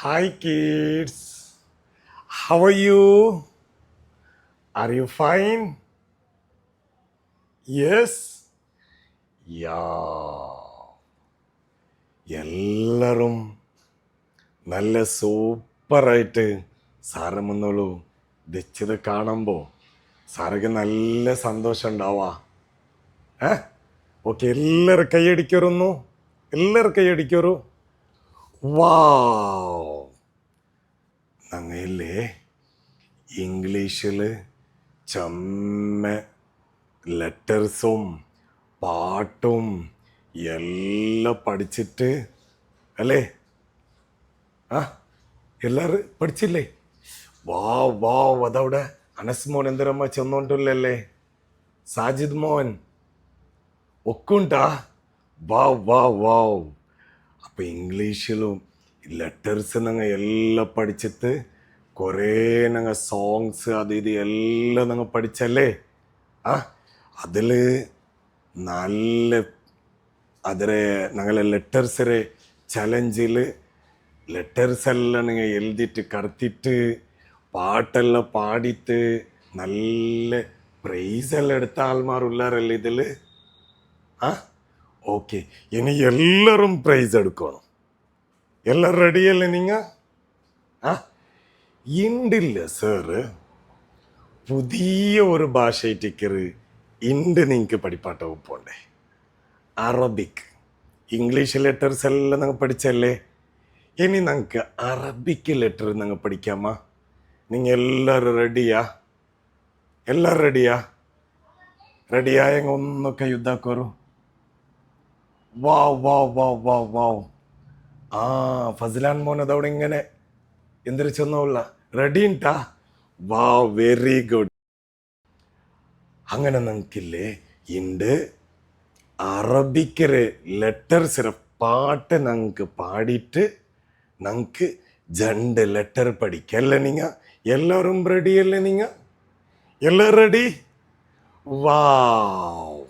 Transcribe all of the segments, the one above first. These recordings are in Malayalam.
Hi kids, how are you? Are you fine? Yes? Yeah. എല്ലാവരും നല്ല സൂപ്പറായിട്ട് സാറ് മുന്നോളൂ വെച്ചത് കാണുമ്പോൾ സാറൊക്കെ നല്ല സന്തോഷം ഉണ്ടാവാ. ഓക്കെ, എല്ലാവരും കൈയടിക്കറുന്നു, എല്ലാവരും കൈയടിക്കറു. വാ, ഞങ്ങളില്ലേ ഇംഗ്ലീഷിൽ ചെമ്മ ലെറ്റേഴ്സും പാട്ടും എല്ലാം പഠിച്ചിട്ട് അല്ലേ? എല്ലാവരും പഠിച്ചില്ലേ? വാവ് അതവിടെ അനസ് മോൻ എന്തരമ്മ ചെന്നോണ്ടല്ലേ? സാജിദ് മോൻ ഒക്കുണ്ടാ? വാവ്. അപ്പം ഇംഗ്ലീഷിലും ലെറ്റേഴ്സ് ഞങ്ങൾ എല്ലാം പഠിച്ചിട്ട് കുറേ ഞങ്ങൾ സോങ്സ് അത് ഇത് എല്ലാം ഞങ്ങൾ പഠിച്ചല്ലേ? അതിൽ നല്ല അതിരെ ഞങ്ങളെ ലെറ്റേഴ്സിലെ ചലഞ്ചിൽ ലെറ്റേഴ്സ് എല്ലാം നിങ്ങൾ എഴുതിയിട്ട് കടത്തിയിട്ട് പാട്ടെല്ലാം പാടിയിട്ട് നല്ല പ്രൈസ് എല്ലാം എടുത്ത ആൾമാരുള്ളാരല്ലേ ഇതിൽ? ഓക്കെ, ഇനി എല്ലാവരും പ്രൈസ് എടുക്കണം. എല്ലാം റെഡിയല്ലേ നിങ്ങൾ? ഇണ്ടില്ല സാറ്, പുതിയ ഒരു ഭാഷയിട്ടേക്കറ് ഇണ്ട് നിങ്ങൾക്ക് പഠിപ്പാട്ട പോണ്ടേ. അറബിക്. ഇംഗ്ലീഷ് ലെറ്റേഴ്സ് എല്ലാം നിങ്ങൾ പഠിച്ചല്ലേ? ഇനി നിങ്ങൾക്ക് അറബിക്ക് ലെറ്റർ നിങ്ങൾ പഠിക്കാമോ? നിങ്ങൾ എല്ലാവരും റെഡിയാ? എല്ലാവരും റെഡിയായെങ്കിൽ ഒന്നൊക്കെ യുദ്ധാക്കോറു. വാവ്. ഫസ്ലാൻ മോൻ അതവിടെ ഇങ്ങനെ എന്തൊരു ചെന്നോല്ല റെഡി ഉണ്ടാ? Very good. അങ്ങനെ നിങ്ങൾക്കില്ലേ ഇണ്ട് അറബിക്കര് ലെറ്റേഴ്സിന് പാട്ട് ഞങ്ങൾക്ക് പാടിയിട്ട് ഞങ്ങൾക്ക് 2 ലെറ്റർ പഠിക്കല്ലേ? നിങ്ങ എല്ലാവരും റെഡിയല്ലേ? നിങ്ങ എല്ലാവരും റെഡി? വാവ്,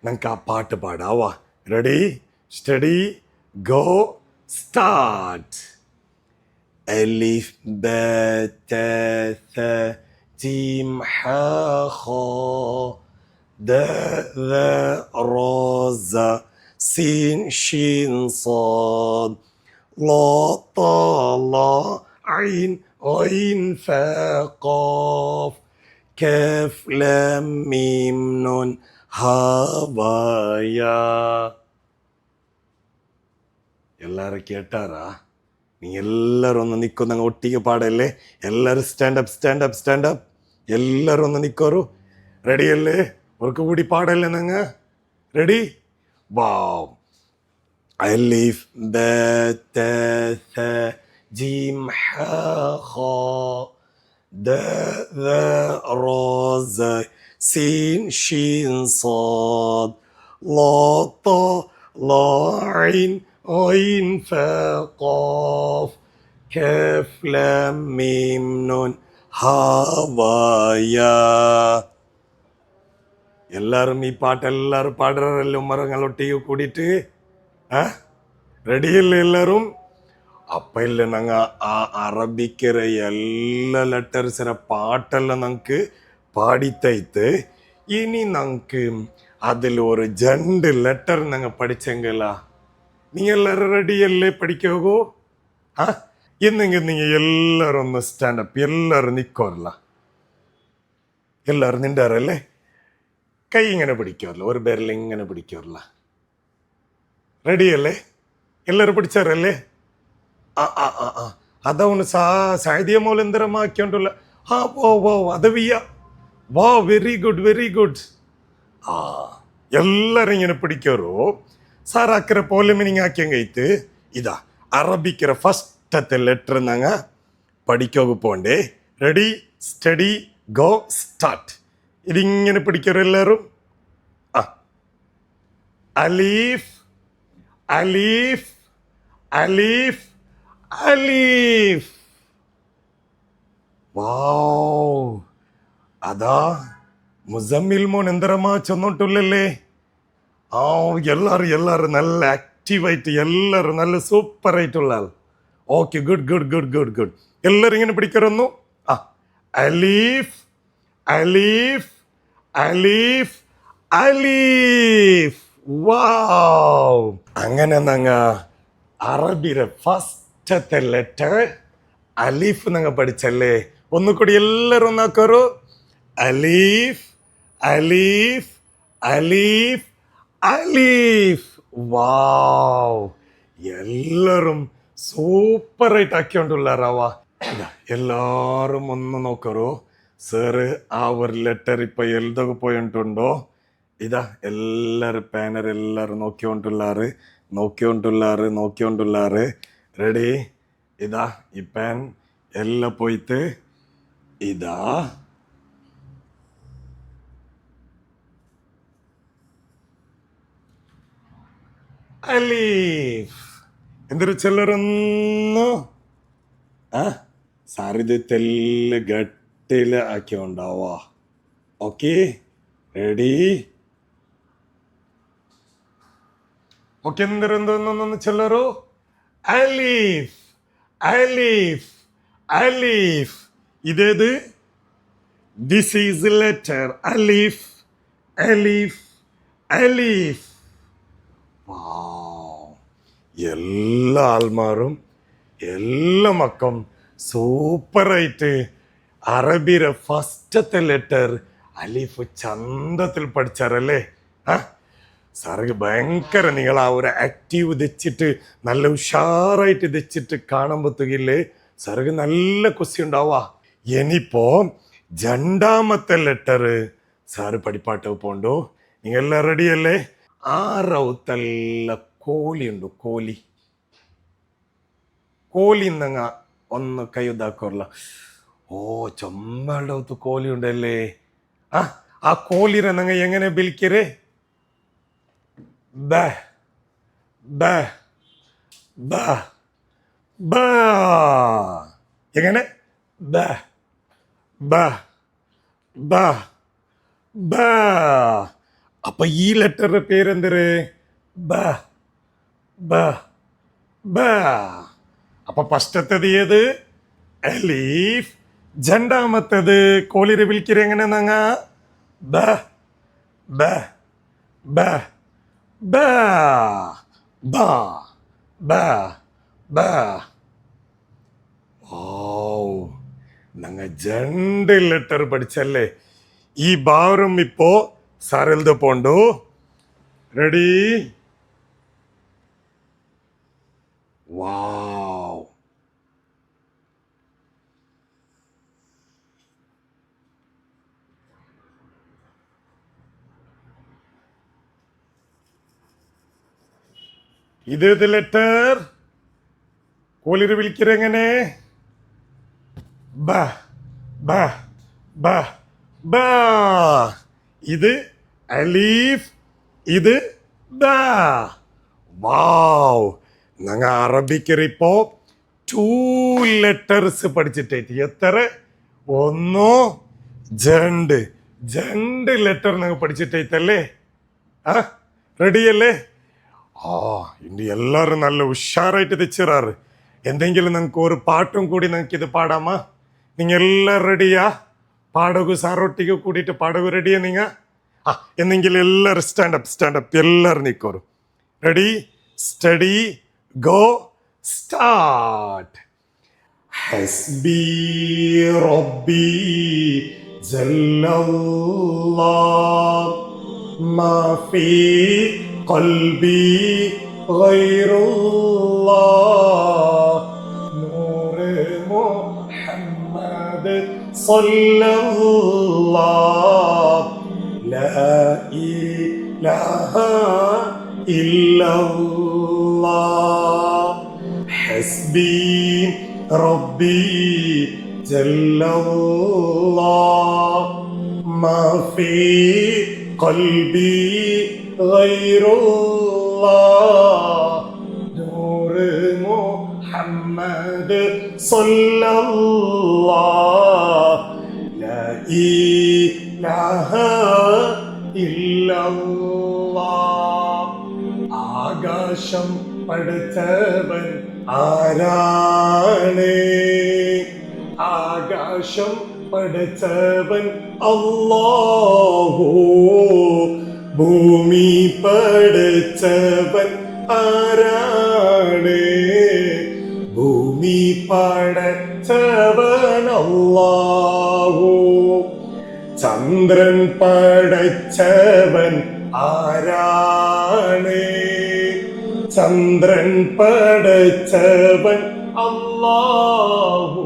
ഞങ്ങൾക്ക് ആ പാട്ട് പാടാവാ. Ready, steady, go, start. ألف باء تاء ثاء جيم حاء خاء داء ذاء راء زاء سين شين صاد لا طاء لا عين غين فاء قاف كاف لام ميم نون ها يا. എല്ലാവരും കേട്ടാറാ? നീ എല്ലാവരും ഒന്ന് നിൽക്കും, ഞങ്ങൾ ഒട്ടിക്ക് പാടല്ലേ? എല്ലാവരും സ്റ്റാൻഡപ്പ്. എല്ലാവരും ഒന്ന് നിൽക്കോറു. റെഡിയല്ലേ? അവർക്ക് കൂടി പാടല്ലേ? ഞങ്ങൾ റെഡി? വാവ്. അലിഫ് ബാ താ സാ ജീം ഹാ ഖാ ദാ ദാ റാ സാ സീൻ ഷീൻ സാദ് ലാ താ ലാ ഐൻ غين فاء قاف كاف لام ميم نون ഹാവായ. എല്ലാവരും ഈ പാട്ട് എല്ലാവരും പാടുറല്ലോ മരങ്ങളൊട്ടിക്ക് കൂടിയിട്ട്? റെഡിയല്ലേ എല്ലാവരും? അപ്പം ഇല്ല ഞങ്ങ ആ അറബിക്കര എല്ലാ ലെറ്റേഴ്സിനെ പാട്ടെല്ലാം ഞങ്ങൾക്ക് പാടിത്തൈത്ത്. ഇനി ഞങ്ങൾക്ക് അതിൽ ഒരു 2 ലെറ്റർ ഞങ്ങൾ പഠിച്ചെങ്കിലാ? നിങ്ങൾ എല്ലാവരും റെഡിയല്ലേ? പഠിക്കോ? എന്നെങ്കിൽ നിങ്ങൾ എല്ലാവരും ഒന്ന് സ്റ്റാൻഡപ്പ്. എല്ലാവരും നിൽക്കുമല്ല? എല്ലാവരും നിണ്ടാറല്ലേ? കൈ ഇങ്ങനെ പിടിക്കാറില്ല, ഒരു പേരിൽ ഇങ്ങനെ പിടിക്കാറില്ല. റെഡിയല്ലേ? എല്ലാവരും പിടിച്ചാറല്ലേ? അതവന് സാഹിത്യ മൂലന്തരമാക്കിയോണ്ടല്ല. അത് വെരി ഗുഡ്. എല്ലാവരും ഇങ്ങനെ പിടിക്കാറോ? സാറാക്കിற പോലെ മീനിങ് ആക്കിയും കഴിത്ത് ഇതാ അറബിക്കിற ഫസ്റ്റത്തെ ലെറ്റർ ഞങ്ങ പഠിക്കുക പോണ്ടേ. Ready, steady, go, start. ഇതിങ്ങനെ പിടിക്കാറ് എല്ലാവരും? അലീഫ് അലീഫ് അലീഫ് അലീഫ്. വാവ്, അതാ മുസമ്മിൽ മോൻ എന്തരമാ ചെന്നോട്ടുള്ളല്ലേ? എല്ലാവരും നല്ല ആക്റ്റീവായിട്ട് എല്ലാവരും നല്ല സൂപ്പറായിട്ടുള്ള ആൾ. Okay, good good good good good. എല്ലാരും ഇങ്ങനെ പിടിക്കറൊന്നു. ആ, അലീഫ് അലീഫ് അലീഫ് അലീഫ്. വാവ്. അങ്ങനെ നങ്ങ അറബിയുടെ ഫസ്റ്റത്തെ ലെറ്റർ അലീഫ് നങ്ങ പഠിച്ചല്ലേ. ഒന്നുകൂടി എല്ലാരും നോക്കറു. അലീഫ് അലീഫ് അലീഫ് അലീഫ്. വാവ്. എല്ലാരും സൂപ്പറായിട്ട് ആക്കിക്കൊണ്ടുള്ളാറാവ. എല്ലാരും ഒന്ന് നോക്കറു. സാറ് ആ ഒരു ലെറ്റർ ഇപ്പൊ എഴുതൊക്കെ പോയിട്ടുണ്ടോ? ഇതാ എല്ലാരും പാനർ എല്ലാരും നോക്കിക്കൊണ്ടുള്ളാറ്. റെഡി? ഇതാ ഈ പാൻ എല്ലാം പോയിട്ട് ഇതാ അലീഫ്. എന്തൊരു ചെല്ലറൊന്നു. ആ സാറിത് തെല്ല ഗട്ടില് ആക്കിയോണ്ടാവാ. Okay, ready? ഓക്കെ, എന്തൊന്ന് ചെല്ലറു. അലീഫ് അലീഫ് അലീഫ്. ഇതേത്? ദിസ് ഈസ് ലെറ്റർ അലീഫ് അലീഫ് അലീഫ്. എല്ലാ ആൾമാരും എല്ലാ മക്കം സൂപ്പറായിട്ട് അറബിയുടെ ഫസ്റ്റത്തെ ലെറ്റർ അലീഫ് ചന്തത്തിൽ പഠിച്ചാറല്ലേ. ആ സാർക്ക് ഭയങ്കര നിങ്ങൾ ആ ഒരു ആക്റ്റീവ് തെച്ചിട്ട് നല്ല ഉഷാറായിട്ട് തെച്ചിട്ട് കാണുമ്പോഴത്തേക്കില്ലേ സാർക്ക് നല്ല കുസി ഉണ്ടാവാ. ഇനിയിപ്പോ രണ്ടാമത്തെ ലെറ്റർ സാറ് പഠിപ്പാട്ട് പോണ്ടോ. നിങ്ങളെല്ലാം റെഡിയല്ലേ? ആറവത്തല്ല കോലി ഉണ്ട്. കോലി എന്നങ്ങ ഒന്ന് കൈതാക്കല്ല. ഓ, ചൊമ്മടത്ത് കോലി ഉണ്ടല്ലേ. ആ കോലിനെ നങ്ങ എങ്ങനെ വിളിക്കരേ? ബ ബ ബ ബ. എങ്ങനെ? ബ ബ ബ ബ. അപ്പൊ ഈ ലെറ്ററിന്റെ പേരെന്തര്? ബ ബ ബ. അപ്പൊ ഫസ്റ്റത്തത് ഏത്? അലീഫ്. രണ്ടാമത്തത് കോലിരെ വിളിക്കര് എങ്ങനെ നങ്ങ? ബ ബ ബ ബ ബ ബ ബ. ഓ, നങ്ങ രണ്ട് ലെറ്റർ പഠിച്ചല്ലേ. ഈ ഭാരം ഇപ്പോ സാർ എഴുത പോണ്ടു. റെഡി? വാവ്. ഇതേത് ലെറ്റർ? കോലിര് വിളിക്കരെങ്ങനെ? ബ ബ ബ ബ. ഇത് അലീഫ്, ഇത് ദ. വാവ്. ഞങ്ങ അറബിക്കറിപ്പോ 2 ലെറ്റേഴ്സ് പഠിച്ചിട്ടായിട്ട് എത്ര? 1 2 ലെറ്റർ ഞങ്ങൾ പഠിച്ചിട്ടല്ലേ. ആ റെഡിയല്ലേ? ആ ഇനി എല്ലാരും നല്ല ഉഷാറായിട്ട് തെച്ചിറാറ്. എന്തെങ്കിലും നിങ്ങൾക്ക് ഒരു പാട്ടും കൂടി നിങ്ങൾക്ക് ഇത് പാടാമാ? നിങ്ങൾ എല്ലാം റെഡിയാ? പാടകു സാറൊട്ടിക്ക് കൂടിയിട്ട് പാടകു റെഡിയാ നിങ്ങ? ആ എന്നെങ്കിലും എല്ലാവരും സ്റ്റാൻഡപ്പ് എല്ലാവരും നിൽക്കോറും. Ready, steady, go, start. ഹസ്ബി റബ്ബി ജല്ലല്ലാഹ് മാ ഫീ ഖൽബി ഗൈറുല്ലാഹ് നൂറ് മുഹമ്മദ് സല്ലല്ലാഹ് ലാ ഇലാഹ ഇല്ലല്ലാഹ് ഹസ്ബി റബ്ബി ജല്ലല്ലാഹ് മാ ഫീ ഖൽബി ഗൈറുല്ലാഹ് നൂറ് മുഹമ്മദ് സല്ലല്ലാഹ് ലാ ഇലാഹ ഇല്ലല്ലാഹ്. ആകാശം പഠിച്ചവൻ ആരാണ്? ആകാശം പടച്ചവൻ അല്ലാഹു, ഭൂമി പടച്ചവൻ ആരാണ്? ഭൂമി പടച്ചവൻ അല്ലാഹു. ചന്ദ്രൻ പടച്ചവൻ ആരാണ്? ചന്ദ്രൻ പടച്ചവൻ അല്ലാഹു.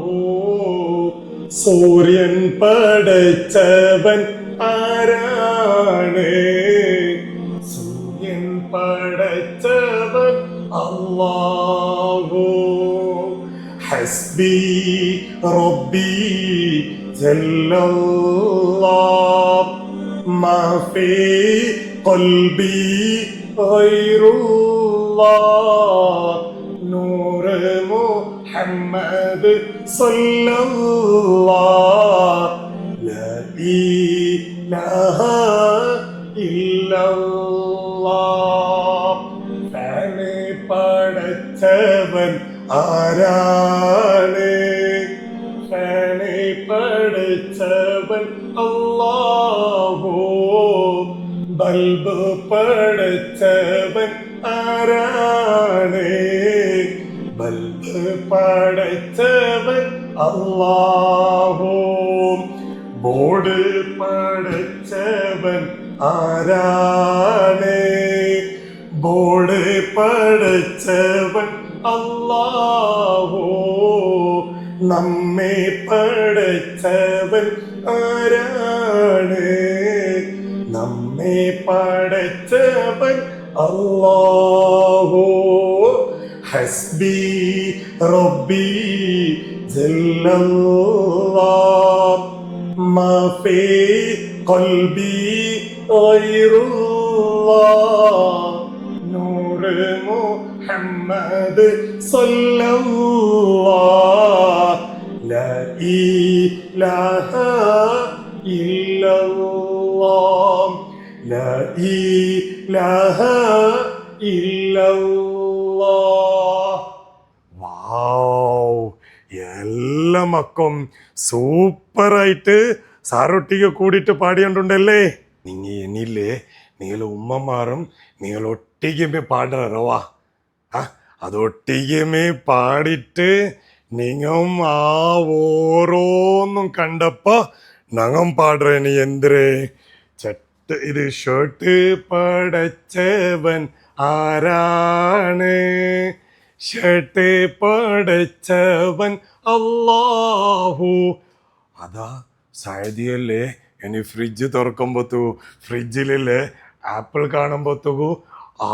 സൂര്യൻ പടച്ചവൻ ആരാണ്? സൂര്യൻ പടച്ചവൻ അല്ലാഹു. ഹസ്ബി റബ്ബി ജല്ലല്ലാഹ്, മാ ഫീ ഖൽബി ഗൈറുല്ലാഹ്, നൂറ് മുഹമ്മദ് സല്ലല്ലാഹ്, ലാ ഇലാഹ ഇല്ലല്ലാഹ്. ഫാന് പടച്ചവൻ ആരാണ്? ഫാന് പടച്ചവൻ അല്ലാഹു. ബൽബ് പടച്ചവൻ ആരാണ്? ബൽബ് പടച്ചവൻ അല്ലാഹു. ബോർഡ് പടച്ചവൻ ആരാണ്? ബോർഡ് പടച്ചവൻ അല്ലാഹു. നമ്മെ പടച്ചവൻ ആരാണ്? നമ്മെ പടച്ചവൻ അല്ലാഹു. ഹസ്ബി റബ്ബി ജല്ലല്ലാഹ്, മാ ഫീ ഖൽബി ഗൈറുല്ലാഹ്, നൂറ് മുഹമ്മദ് സല്ലല്ലാഹ്, ലാ ഇലാഹ ഇല്ലല്ലാഹ്, ലാ ഇലാഹ ഇല്ലല്ലാഹ്. വാവ്, എല്ലാ മക്കളും സൂപ്പറായിട്ട് സാറൊട്ടിಗೆ കൂടിയിട്ട് പാടിയോണ്ടുണ്ടല്ലേ. നിങ്ങ എന്നില്ലേ, നിങ്ങൾ ഉമ്മമാരും നിങ്ങൾ ഒട്ടികമേ പാടുറവാ. അതൊട്ടികമേ പാടിയിട്ട് നിങ്ങം ആ ഓരോന്നും കണ്ടപ്പോ നങ്ങം പാടുറേനി എന്തരേ ചട്ട്. ഇത് ഷർട്ട് പടച്ചവൻ ആരാണ്? ഷർട്ട് പടച്ചവൻ അല്ലാഹു. അതാ സായദിയല്ലേ ഇനി ഫ്രിഡ്ജ് തുറക്കുമ്പോത്തു ഫ്രിഡ്ജിലല്ലേ ആപ്പിൾ കാണുമ്പോത്തൂ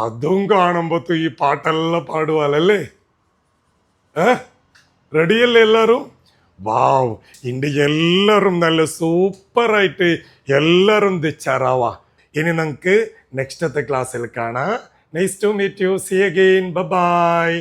അതും കാണുമ്പോത്തു ഈ പാട്ടെല്ലാം പാടുവാലല്ലേ. റെഡിയല്ലേ എല്ലാവരും? വാവ്, ഇന്ന് എല്ലാവരും നല്ല സൂപ്പറായിട്ട് എല്ലാവരും ദിച്ചാറാവാ. ഇനി നമുക്ക് നെക്സ്റ്റത്തെ ക്ലാസ്സിൽ കാണാം. Nice to meet you. See again. By.